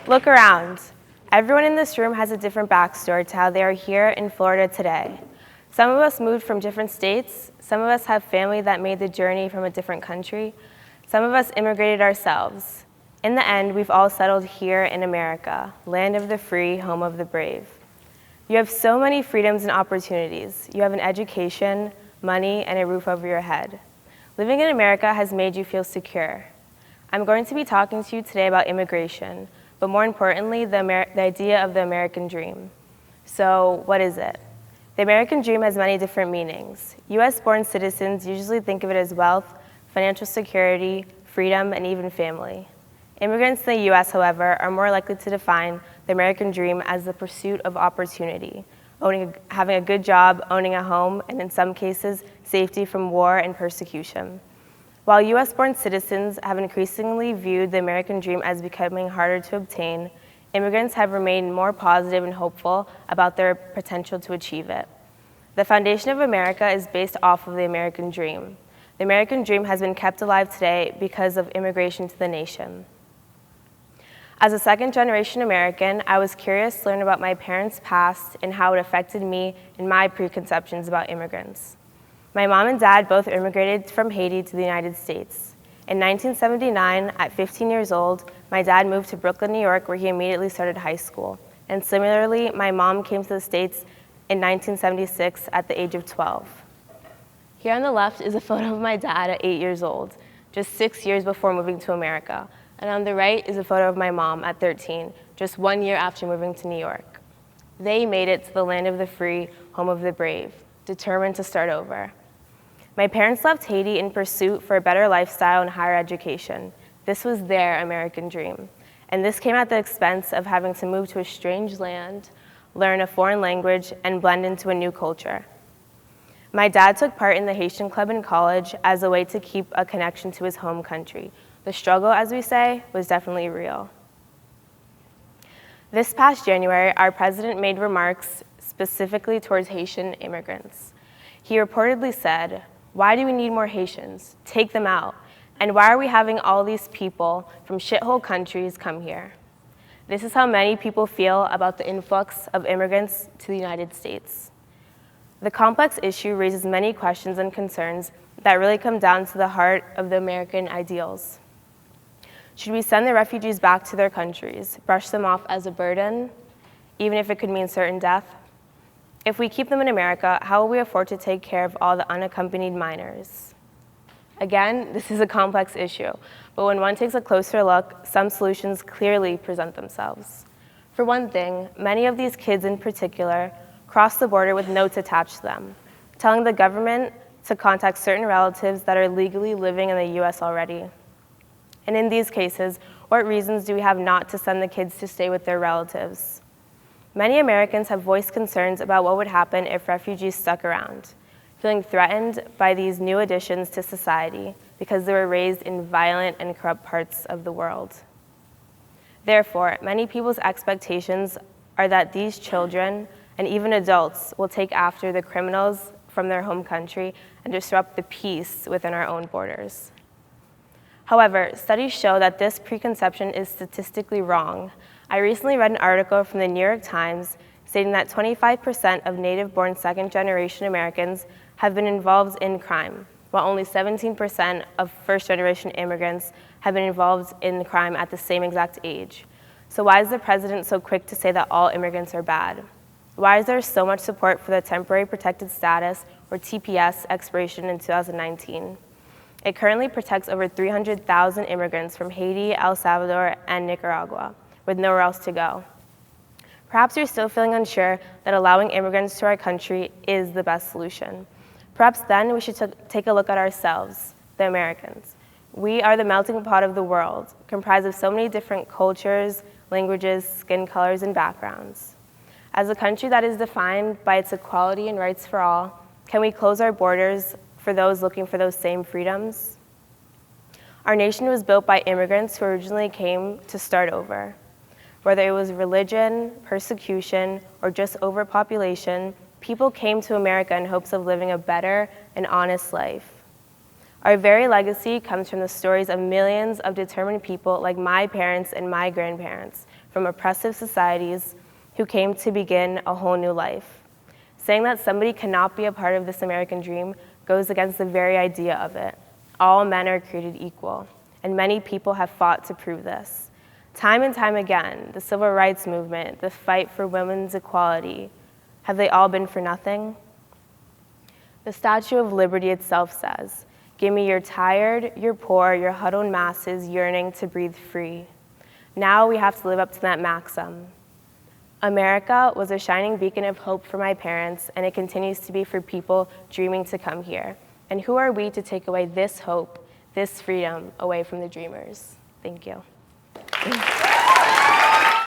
Look around. Everyone in this room has a different backstory to how they are here in Florida today. Some of us moved from different states. Some of us have family that made the journey from a different country. Some of us immigrated ourselves. In the end, we've all settled here in America, land of the free, home of the brave. You have so many freedoms and opportunities. You have an education, money, and a roof over your head. Living in America has made you feel secure. I'm going to be talking to you today about immigration, but more importantly, the idea of the American dream. So, what is it? The American dream has many different meanings. US-born citizens usually think of it as wealth, financial security, freedom, and even family. Immigrants in the US, however, are more likely to define the American dream as the pursuit of opportunity, having a good job, owning a home, and in some cases, safety from war and persecution. While US-born citizens have increasingly viewed the American dream as becoming harder to obtain, immigrants have remained more positive and hopeful about their potential to achieve it. The foundation of America is based off of the American dream. The American dream has been kept alive today because of immigration to the nation. As a second-generation American, I was curious to learn about my parents' past and how it affected me and my preconceptions about immigrants. My mom and dad both immigrated from Haiti to the United States. In 1979, at 15 years old, my dad moved to Brooklyn, New York, where he immediately started high school. And similarly, my mom came to the States in 1976 at the age of 12. Here on the left is a photo of my dad at 8 years old, just 6 years before moving to America. And on the right is a photo of my mom at 13, just 1 year after moving to New York. They made it to the land of the free, home of the brave, determined to start over. My parents left Haiti in pursuit for a better lifestyle and higher education. This was their American dream. And this came at the expense of having to move to a strange land, learn a foreign language, and blend into a new culture. My dad took part in the Haitian Club in college as a way to keep a connection to his home country. The struggle, as we say, was definitely real. This past January, our president made remarks specifically towards Haitian immigrants. He reportedly said, "Why do we need more Haitians? Take them out. And why are we having all these people from shithole countries come here?" This is how many people feel about the influx of immigrants to the United States. The complex issue raises many questions and concerns that really come down to the heart of the American ideals. Should we send the refugees back to their countries, brush them off as a burden, even if it could mean certain death? If we keep them in America, how will we afford to take care of all the unaccompanied minors? Again, this is a complex issue, but when one takes a closer look, some solutions clearly present themselves. For one thing, many of these kids in particular cross the border with notes attached to them, telling the government to contact certain relatives that are legally living in the US already. And in these cases, what reasons do we have not to send the kids to stay with their relatives? Many Americans have voiced concerns about what would happen if refugees stuck around, feeling threatened by these new additions to society because they were raised in violent and corrupt parts of the world. Therefore, many people's expectations are that these children and even adults will take after the criminals from their home country and disrupt the peace within our own borders. However, studies show that this preconception is statistically wrong. I recently read an article from the New York Times stating that 25% of native-born second-generation Americans have been involved in crime, while only 17% of first-generation immigrants have been involved in crime at the same exact age. So why is the president so quick to say that all immigrants are bad? Why is there so much support for the Temporary Protected Status, or TPS, expiration in 2019? It currently protects over 300,000 immigrants from Haiti, El Salvador, and Nicaragua, with nowhere else to go. Perhaps you're still feeling unsure that allowing immigrants to our country is the best solution. Perhaps then we should take a look at ourselves, the Americans. We are the melting pot of the world, comprised of so many different cultures, languages, skin colors, and backgrounds. As a country that is defined by its equality and rights for all, can we close our borders for those looking for those same freedoms? Our nation was built by immigrants who originally came to start over. Whether it was religion, persecution, or just overpopulation, people came to America in hopes of living a better and honest life. Our very legacy comes from the stories of millions of determined people like my parents and my grandparents, from oppressive societies who came to begin a whole new life. Saying that somebody cannot be a part of this American dream goes against the very idea of it. All men are created equal, and many people have fought to prove this. Time and time again, the civil rights movement, the fight for women's equality, have they all been for nothing? The Statue of Liberty itself says, "Give me your tired, your poor, your huddled masses yearning to breathe free." Now we have to live up to that maxim. America was a shining beacon of hope for my parents, and it continues to be for people dreaming to come here. And who are we to take away this hope, this freedom away from the dreamers? Thank you.